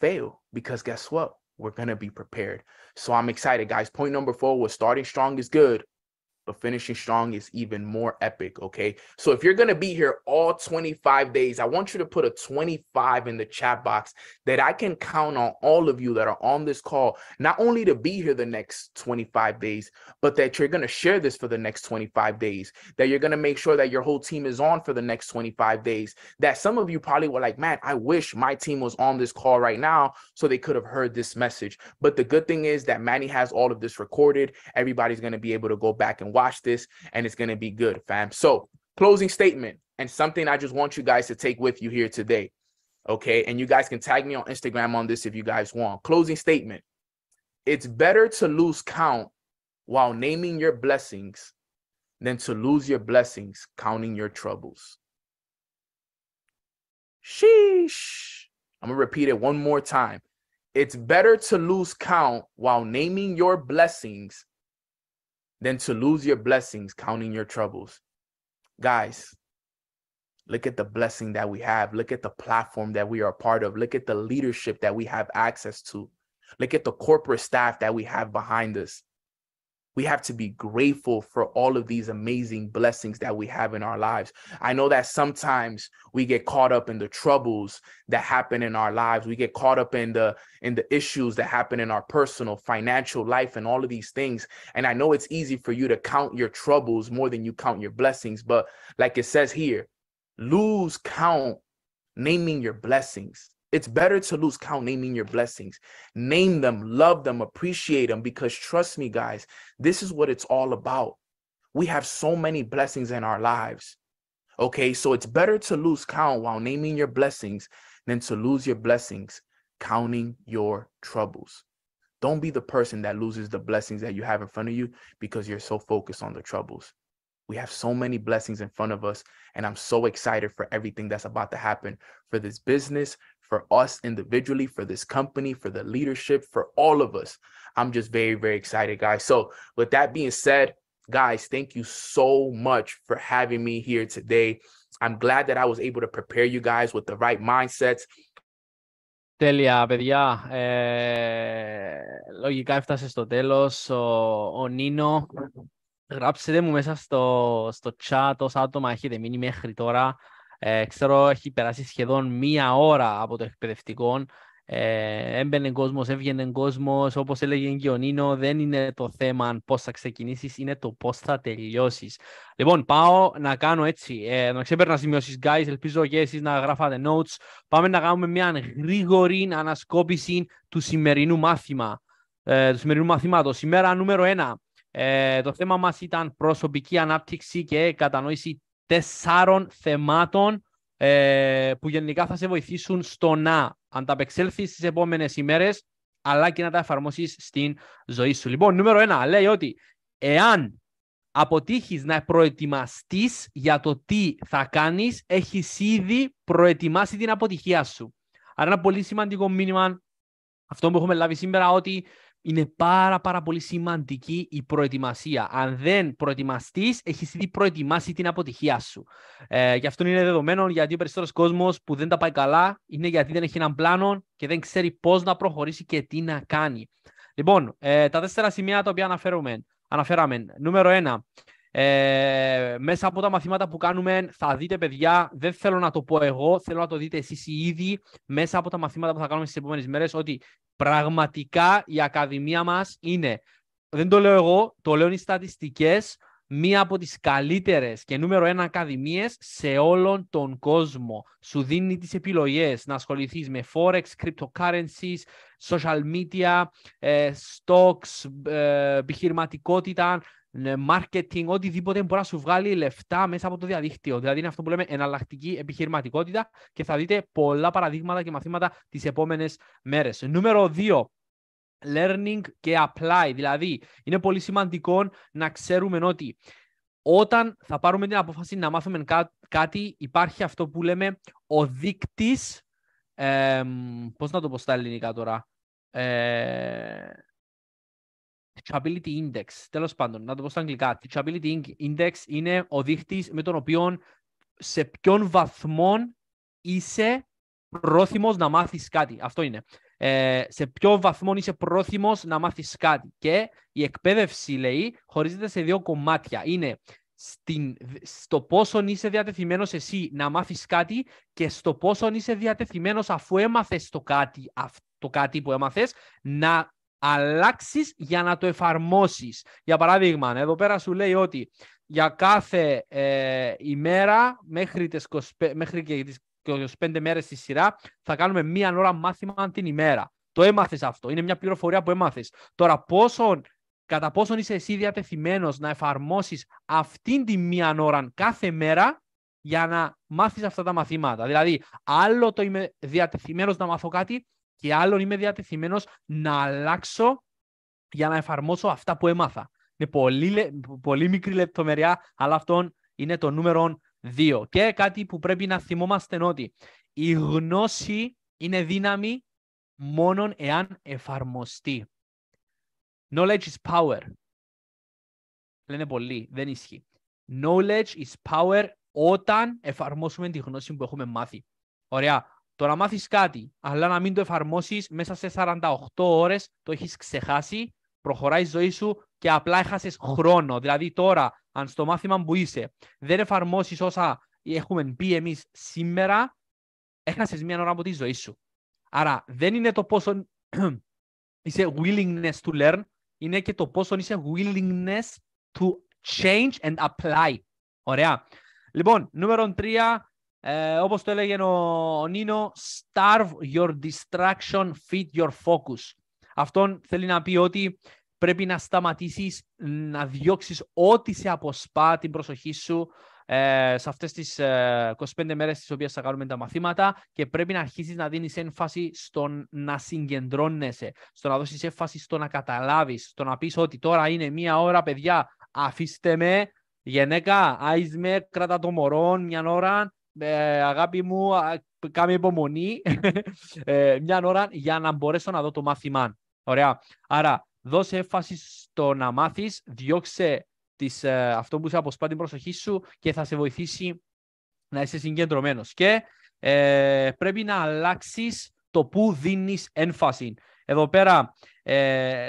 fail because guess what? We're going to be prepared. So I'm excited, guys. Point number 4 was starting strong is good, but finishing strong is even more epic, okay? So if you're going to be here all 25 days, I want you to put a 25 in the chat box that I can count on all of you that are on this call, not only to be here the next 25 days, but that you're going to share this for the next 25 days, that you're going to make sure that your whole team is on for the next 25 days, that some of you probably were like, man, I wish my team was on this call right now so they could have heard this message. But the good thing is that Manny has all of this recorded. Everybody's going to be able to go back and watch this and it's going to be good, fam. So closing statement and something I just want you guys to take with you here today. Okay. And you guys can tag me on Instagram on this if you guys want. Closing statement. It's better to lose count while naming your blessings than to lose your blessings counting your troubles. Sheesh. I'm going to repeat it one more time. It's better to lose count while naming your blessings than to lose your blessings counting your troubles. Guys, look at the blessing that we have. Look at the platform that we are a part of. Look at the leadership that we have access to. Look at the corporate staff that we have behind us. We have to be grateful for all of these amazing blessings that we have in our lives. I know that sometimes we get caught up in the troubles that happen in our lives. We get caught up in the issues that happen in our personal, financial life and all of these things. And I know it's easy for you to count your troubles more than you count your blessings. But like it says here, lose count naming your blessings. It's better to lose count naming your blessings. Name them, love them, appreciate them, because trust me, guys, this is what it's all about. We have so many blessings in our lives. Okay, so it's better to lose count while naming your blessings than to lose your blessings counting your troubles. Don't be the person that loses the blessings that you have in front of you because you're so focused on the troubles. We have so many blessings in front of us, and I'm so excited for everything that's about to happen for this business, for us individually, for this company, for the leadership, for all of us. I'm just very, very excited, guys. So with that being said, guys, thank you so much for having me here today. I'm glad that I was able to prepare you guys with the right mindsets. Τέλεια, παιδιά. Λογικά έφτασε στο τέλος. Ο Νίνο, γράψτε μου μέσα στο chat όσα άτομα έχετε μείνει μέχρι τώρα. Ξέρω έχει περάσει σχεδόν 1 ώρα από το εκπαιδευτικό. Έμπαινε κόσμος, έβγαινε κόσμος, όπως έλεγε και ο Νίνο, δεν είναι το θέμα πώς θα ξεκινήσεις, είναι το πώς θα τελειώσεις. Λοιπόν, πάω να κάνω έτσι, να ξέπαιρνα σημειώσεις, guys, ελπίζω και εσείς να γράφατε notes. Πάμε να κάνουμε μια γρήγορη ανασκόπηση του σημερινού μαθήματος. Ημέρα νούμερο 1. Το θέμα μας ήταν προσωπική ανάπτυξη και κατανόηση 4 θεμάτων που γενικά θα σε βοηθήσουν στο να ανταπεξέλθεις στις επόμενες ημέρες, αλλά και να τα εφαρμόσεις στην ζωή σου. Λοιπόν, νούμερο 1 λέει ότι εάν αποτύχεις να προετοιμαστείς για το τι θα κάνεις, έχεις ήδη προετοιμάσει την αποτυχία σου. Άρα ένα πολύ σημαντικό μήνυμα αυτό που έχουμε λάβει σήμερα, ότι είναι πάρα πολύ σημαντική η προετοιμασία. Αν δεν προετοιμαστείς, έχεις ήδη προετοιμάσει την αποτυχία σου. Και αυτό είναι δεδομένο, γιατί ο περισσότερος κόσμος που δεν τα πάει καλά είναι γιατί δεν έχει έναν πλάνο και δεν ξέρει πώς να προχωρήσει και τι να κάνει. Λοιπόν, τα 4 σημεία τα οποία αναφέραμε. Νούμερο 1. Μέσα από τα μαθήματα που κάνουμε θα δείτε, παιδιά, δεν θέλω να το πω εγώ, θέλω να το δείτε εσείς οι ίδιοι μέσα από τα μαθήματα που θα κάνουμε στις επόμενες μέρες, ότι πραγματικά η Ακαδημία μας είναι, δεν το λέω εγώ, το λέω οι στατιστικές, μία από τις καλύτερες και νούμερο 1 ακαδημίες σε όλον τον κόσμο. Σου δίνει τις επιλογές να ασχοληθείς με forex, cryptocurrencies, social media, stocks, επιχειρηματικότητα, marketing, οτιδήποτε μπορεί να σου βγάλει λεφτά μέσα από το διαδίκτυο. Δηλαδή είναι αυτό που λέμε εναλλακτική επιχειρηματικότητα και θα δείτε πολλά παραδείγματα και μαθήματα τις επόμενες μέρες. Νούμερο 2. Learning και apply. Δηλαδή είναι πολύ σημαντικό να ξέρουμε ότι όταν θα πάρουμε την απόφαση να μάθουμε κάτι, υπάρχει αυτό που λέμε ο δείκτης, πώς να το πω στα ελληνικά τώρα, Teachability Index, τέλος πάντων, να το πω στα αγγλικά. Teachability Index είναι ο δείκτης με τον οποίο σε ποιον βαθμό είσαι πρόθυμος να μάθεις κάτι. Αυτό είναι. Σε ποιον βαθμό είσαι πρόθυμος να μάθεις κάτι. Και η εκπαίδευση, λέει, χωρίζεται σε 2 κομμάτια. Είναι στο πόσο είσαι διατεθειμένος εσύ να μάθεις κάτι και στο πόσο είσαι διατεθειμένος, αφού έμαθες το κάτι που έμαθες, να αλλάξεις για να το εφαρμόσεις. Για παράδειγμα, εδώ πέρα σου λέει ότι για κάθε ημέρα μέχρι και τις 25 μέρες στη σειρά θα κάνουμε 1 ώρα μάθημα την ημέρα. Το έμαθες αυτό. Είναι μια πληροφορία που έμαθες. Τώρα, κατά πόσον είσαι εσύ διατεθειμένος να εφαρμόσεις αυτήν τη 1 ώρα κάθε μέρα για να μάθεις αυτά τα μαθήματα. Δηλαδή, άλλο το είμαι διατεθειμένος να μάθω κάτι και άλλο είμαι διατεθειμένος να αλλάξω για να εφαρμόσω αυτά που έμαθα. Είναι πολύ μικρή λεπτομεριά, αλλά αυτό είναι το νούμερο 2. Και κάτι που πρέπει να θυμόμαστε είναι ότι η γνώση είναι δύναμη μόνον εάν εφαρμοστεί. Knowledge is power. Λένε πολλοί, δεν ισχύει. Knowledge is power όταν εφαρμόσουμε τη γνώση που έχουμε μάθει. Ωραία. Το να μάθεις κάτι, αλλά να μην το εφαρμόσεις, μέσα σε 48 ώρες το έχεις ξεχάσει, προχωράει η ζωή σου και απλά έχασες χρόνο. Δηλαδή τώρα, αν στο μάθημα που είσαι δεν εφαρμόσεις όσα έχουμε πει εμείς σήμερα, έχασες 1 ώρα από τη ζωή σου. Άρα δεν είναι το πόσο είσαι willingness to learn, είναι και το πόσο είσαι willingness to change and apply. Ωραία. Λοιπόν, νούμερο 3, όπως το έλεγε ο Νίνο, starve your distraction, feed your focus. Αυτό θέλει να πει ότι πρέπει να σταματήσεις να διώξεις ό,τι σε αποσπά την προσοχή σου σε αυτές τις 25 μέρες τις οποίες θα κάνουμε τα μαθήματα, και πρέπει να αρχίσεις να δίνεις έμφαση στο να συγκεντρώνεσαι, στο να δώσεις έμφαση στο να καταλάβεις, στο να πεις ότι τώρα είναι 1 ώρα, παιδιά, αφήστε με, γενέκα, άις με, κράτα το μωρό 1 ώρα, αγάπη μου, κάμε υπομονή 1 ώρα για να μπορέσω να δω το μάθημα. Ωραία. Άρα δώσε έμφαση στο να μάθεις, διώξε αυτό που σε αποσπά την προσοχή σου και θα σε βοηθήσει να είσαι συγκεντρωμένος. Και πρέπει να αλλάξεις το που δίνεις έμφαση. Εδώ πέρα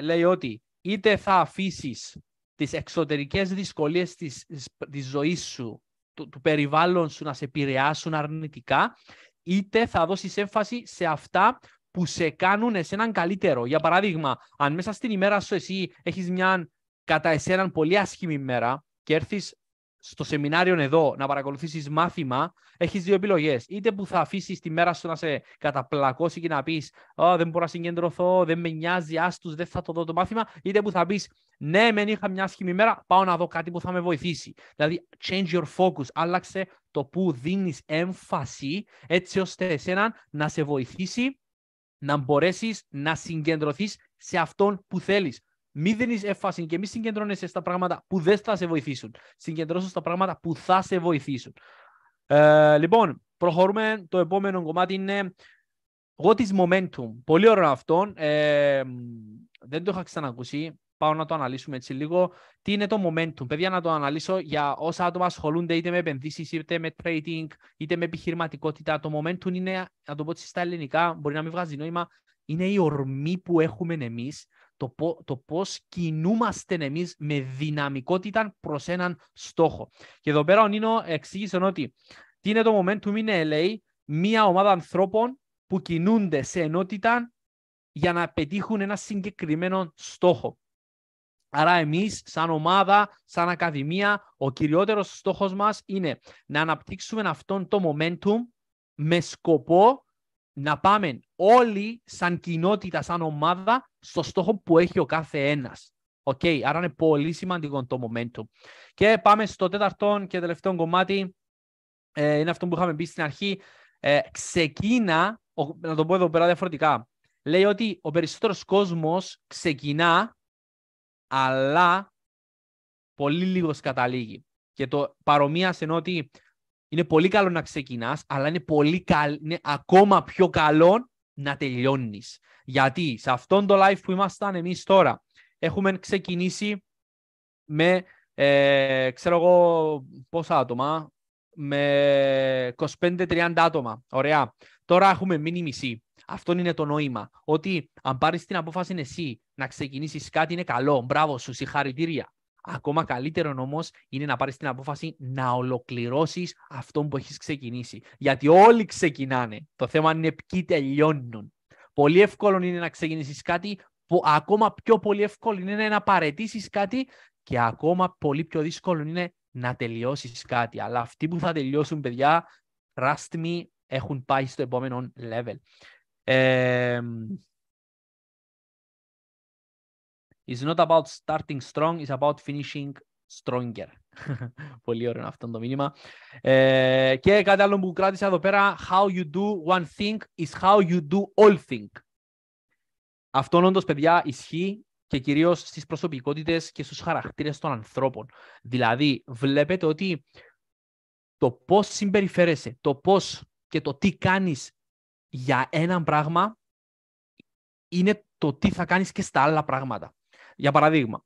λέει ότι είτε θα αφήσεις τις εξωτερικές δυσκολίες της ζωής σου, του περιβάλλον σου να σε επηρεάσουν αρνητικά, είτε θα δώσεις έμφαση σε αυτά που σε κάνουν εσέναν καλύτερο. Για παράδειγμα, αν μέσα στην ημέρα σου εσύ έχεις μια κατά εσέναν πολύ άσχημη ημέρα και έρθεις στο σεμινάριο εδώ να παρακολουθήσεις μάθημα, έχεις δύο επιλογές. Είτε που θα αφήσεις τη μέρα σου να σε καταπλακώσει και να πεις δεν μπορώ να συγκεντρωθώ, δεν με νοιάζει, άστους, δεν θα το δω το μάθημα, είτε που θα πεις ναι, μεν είχα μια άσχημη ημέρα, πάω να δω κάτι που θα με βοηθήσει. Δηλαδή, change your focus, άλλαξε το που δίνεις έμφαση έτσι ώστε εσένα να σε βοηθήσει να μπορέσεις να συγκεντρωθείς σε αυτόν που θέλεις. Μη δίνεις έμφαση και μη συγκεντρώνεσαι στα πράγματα που δεν θα σε βοηθήσουν. Συγκεντρώσου στα πράγματα που θα σε βοηθήσουν. Λοιπόν, προχωρούμε. Το επόμενο κομμάτι είναι what is momentum. Πολύ ωραίο αυτό. Δεν το είχα ξανακούσει. Πάω να το αναλύσουμε έτσι λίγο. Τι είναι το momentum? Παιδιά, να το αναλύσω για όσα άτομα ασχολούνται είτε με επενδύσεις, είτε με trading, είτε με επιχειρηματικότητα. Το momentum είναι, να το πω έτσι στα ελληνικά, μπορεί να μην βγάζει νόημα, είναι η ορμή που έχουμε εμείς, το πώς κινούμαστε εμείς με δυναμικότητα προς έναν στόχο. Και εδώ πέρα ο Νίνο εξήγησε ότι τι είναι το momentum? Είναι, λέει, μία ομάδα ανθρώπων που κινούνται σε ενότητα για να πετύχουν ένα συγκεκριμένο στόχο. Άρα εμείς, σαν ομάδα, σαν ακαδημία, ο κυριότερος στόχος μας είναι να αναπτύξουμε αυτόν το momentum με σκοπό να πάμε όλοι σαν κοινότητα, σαν ομάδα, στο στόχο που έχει ο κάθε ένας. Okay, άρα είναι πολύ σημαντικό το momentum. Και πάμε στο τέταρτο και τελευταίο κομμάτι. Είναι αυτό που είχαμε πει στην αρχή. Ξεκίνα, να το πω εδώ πέρα διαφορετικά. Λέει ότι ο περισσότερος κόσμος ξεκινά, αλλά πολύ λίγος καταλήγει. Και το παρομοίασε ενώ ότι είναι πολύ καλό να ξεκινάς, αλλά είναι ακόμα πιο καλό να τελειώνεις. Γιατί σε αυτόν το live που ήμασταν εμείς τώρα, έχουμε ξεκινήσει με, ξέρω εγώ πόσα άτομα, με 25-30 άτομα. Ωραία. Τώρα έχουμε μείνει μισή. Αυτό είναι το νόημα. Ότι αν πάρεις την απόφαση εσύ να ξεκινήσεις κάτι είναι καλό. Μπράβο σου, συγχαρητήρια. Ακόμα καλύτερο όμως είναι να πάρεις την απόφαση να ολοκληρώσεις αυτό που έχεις ξεκινήσει. Γιατί όλοι ξεκινάνε. Το θέμα είναι ποιοι τελειώνουν. Πολύ εύκολο είναι να ξεκινήσεις κάτι, που ακόμα πιο πολύ εύκολο είναι να παραιτήσεις κάτι και ακόμα πολύ πιο δύσκολο είναι να τελειώσεις κάτι. Αλλά αυτοί που θα τελειώσουν, παιδιά, trust me, έχουν πάει στο επόμενο level. It's not about starting strong, it's about finishing stronger. Πολύ ωραίο αυτό το μήνυμα. Και κάτι άλλο που κράτησα εδώ πέρα, how you do one thing is how you do all things. Αυτό όντως, παιδιά, ισχύει και κυρίως στις προσωπικότητες και στους χαρακτήρες των ανθρώπων. Δηλαδή, βλέπετε ότι το πώς συμπεριφέρεσαι, το πώς και το τι κάνεις για έναν πράγμα είναι το τι θα κάνεις και στα άλλα πράγματα. Για παράδειγμα,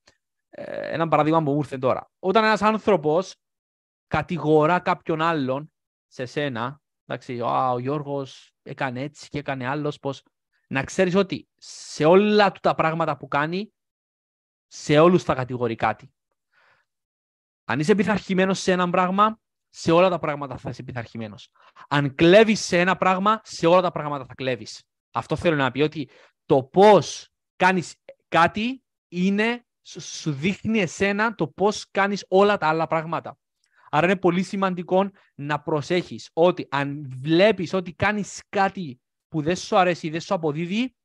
ένα παράδειγμα που μου ήρθε τώρα. Όταν ένας άνθρωπος κατηγορά κάποιον άλλον σε σένα, εντάξει, ο Γιώργος έκανε έτσι και έκανε άλλος, πώς, να ξέρεις ότι σε όλα του τα πράγματα που κάνει, σε όλους θα κατηγορεί κάτι. Αν είσαι πειθαρχημένος σε ένα πράγμα, σε όλα τα πράγματα θα είσαι πειθαρχημένος. Αν κλέβεις σε ένα πράγμα, σε όλα τα πράγματα θα κλέβεις. Αυτό θέλω να πει, ότι το πώς κάνεις κάτι σου δείχνει εσένα το πώς κάνεις όλα τα άλλα πράγματα. Άρα είναι πολύ σημαντικό να προσέχεις ότι αν βλέπεις ότι κάνεις κάτι που δεν σου αρέσει ή δεν σου αποδίδει,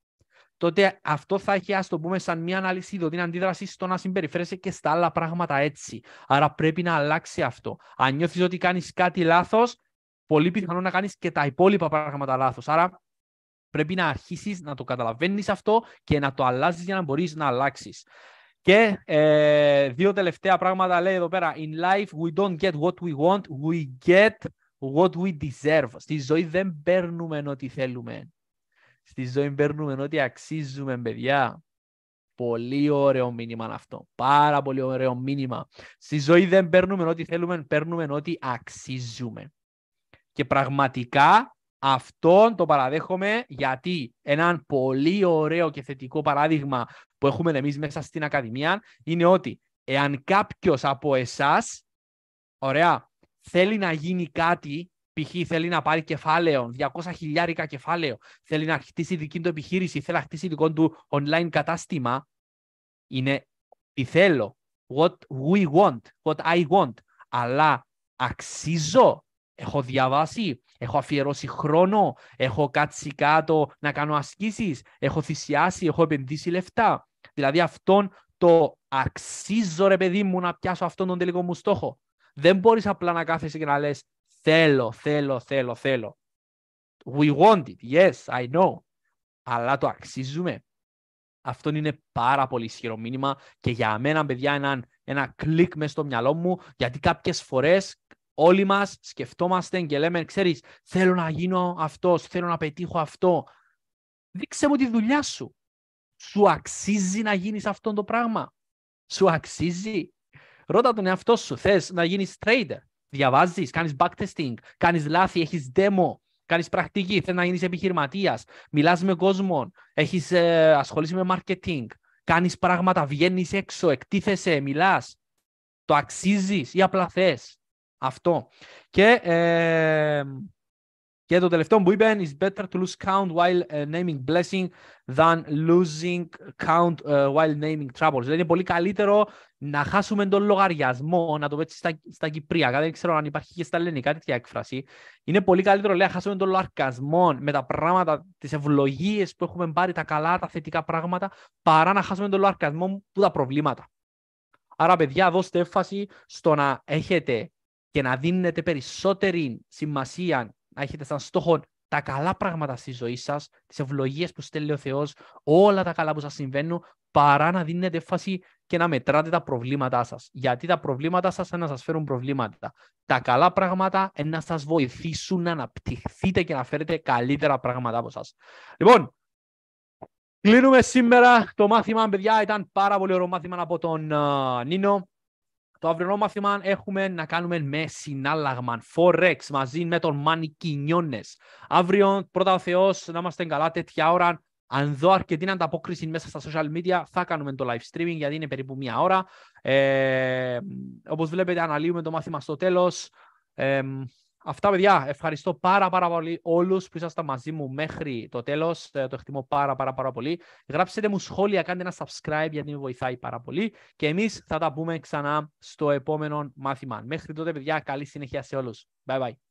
τότε αυτό θα έχει, ας το πούμε, σαν μια ανάλυση την αντίδραση στο να συμπεριφέρεσαι και στα άλλα πράγματα έτσι. Άρα πρέπει να αλλάξει αυτό. Αν νιώθεις ότι κάνεις κάτι λάθος, πολύ πιθανό να κάνεις και τα υπόλοιπα πράγματα λάθος. Άρα πρέπει να αρχίσεις να το καταλαβαίνεις αυτό και να το αλλάζεις για να μπορείς να αλλάξεις. Και δύο τελευταία πράγματα λέει εδώ πέρα. In life we don't get what we want, we get what we deserve. Στη ζωή δεν παίρνουμε ό,τι θέλουμε. Στη ζωή παίρνουμε ό,τι αξίζουμε, παιδιά. Πολύ ωραίο μήνυμα αυτό. Πάρα πολύ ωραίο μήνυμα. Στη ζωή δεν παίρνουμε ό,τι θέλουμε, παίρνουμε ό,τι αξίζουμε. Και πραγματικά αυτό το παραδέχομαι, γιατί ένα πολύ ωραίο και θετικό παράδειγμα που έχουμε εμείς μέσα στην Ακαδημία είναι ότι εάν κάποιος από εσάς, ωραία, θέλει να γίνει κάτι π.χ. θέλει να πάρει κεφάλαιο, 200.000 κεφάλαιο, θέλει να χτίσει δική του επιχείρηση, θέλει να χτίσει δικό του online κατάστημα, είναι τι θέλω, what we want, what I want, αλλά αξίζω, έχω διαβάσει, έχω αφιερώσει χρόνο, έχω κάτσει κάτω να κάνω ασκήσεις, έχω θυσιάσει, έχω επενδύσει λεφτά. Δηλαδή αυτόν το αξίζω ρε παιδί μου να πιάσω αυτόν τον τελικό μου στόχο. Δεν μπορείς απλά να κάθεσαι και να λες θέλω. We want it, yes, I know. Αλλά το αξίζουμε. Αυτό είναι πάρα πολύ ισχυρό μήνυμα και για μένα, παιδιά, ένα κλικ μες στο μυαλό μου, γιατί κάποιες φορές όλοι μας σκεφτόμαστε και λέμε, ξέρεις, θέλω να γίνω αυτός, θέλω να πετύχω αυτό. Δείξε μου τη δουλειά σου. Σου αξίζει να γίνεις αυτό το πράγμα? Σου αξίζει? Ρώτα τον εαυτό σου, θες να γίνεις trader? Διαβάζεις, κάνεις backtesting, κάνεις λάθη, έχεις demo, κάνεις πρακτική, θες να γίνεις επιχειρηματίας, μιλάς με κόσμο, ασχολείσαι με marketing, κάνεις πράγματα, βγαίνεις έξω, εκτίθεσαι, μιλάς. Το αξίζεις ή απλά θες? Αυτό. Και το τελευταίο που είπε is better to lose count while naming blessing than losing count while naming troubles. Δηλαδή είναι πολύ καλύτερο να χάσουμε τον λογαριασμό, να το πω έτσι στα κυπριακά, δεν ξέρω αν υπάρχει και στα ελληνικά τέτοια έκφραση. Είναι πολύ καλύτερο, λέει, να χάσουμε τον λογαριασμό με τα πράγματα, τις ευλογίες που έχουμε πάρει, τα καλά, τα θετικά πράγματα, παρά να χάσουμε τον λογαριασμό που τα προβλήματα. Άρα, παιδιά, δώστε έμφαση στο να έχετε και να δίνετε περισσότερη σημασία, να έχετε σαν στόχο τα καλά πράγματα στη ζωή σας, τις ευλογίες που στέλνει ο Θεός, όλα τα καλά που σας συμβαίνουν, παρά να δίνετε έμφαση και να μετράτε τα προβλήματά σας. Γιατί τα προβλήματά σας είναι να σας φέρουν προβλήματα. Τα καλά πράγματα είναι να σας βοηθήσουν να αναπτυχθείτε και να φέρετε καλύτερα πράγματα από σας. Λοιπόν, κλείνουμε σήμερα το μάθημα, παιδιά. Ήταν πάρα πολύ ωραίο μάθημα από τον Νίνο. Το αυριανό μάθημα έχουμε να κάνουμε με συνάλλαγμα Forex μαζί με τον Μάνι Κινιόνες. Αύριο, πρώτα ο Θεός, να είμαστε καλά τέτοια ώρα. Αν δω αρκετή ανταπόκριση μέσα στα social media, θα κάνουμε το live streaming γιατί είναι περίπου 1 ώρα. Όπως βλέπετε, αναλύουμε το μάθημα στο τέλος. Αυτά, παιδιά, ευχαριστώ πάρα πολύ όλους που ήσασταν μαζί μου μέχρι το τέλος. Το εκτιμώ πάρα πολύ. Γράψτε μου σχόλια, κάντε ένα subscribe γιατί με βοηθάει πάρα πολύ. Και εμείς θα τα πούμε ξανά στο επόμενο μάθημα. Μέχρι τότε, παιδιά, καλή συνέχεια σε όλους. Bye bye.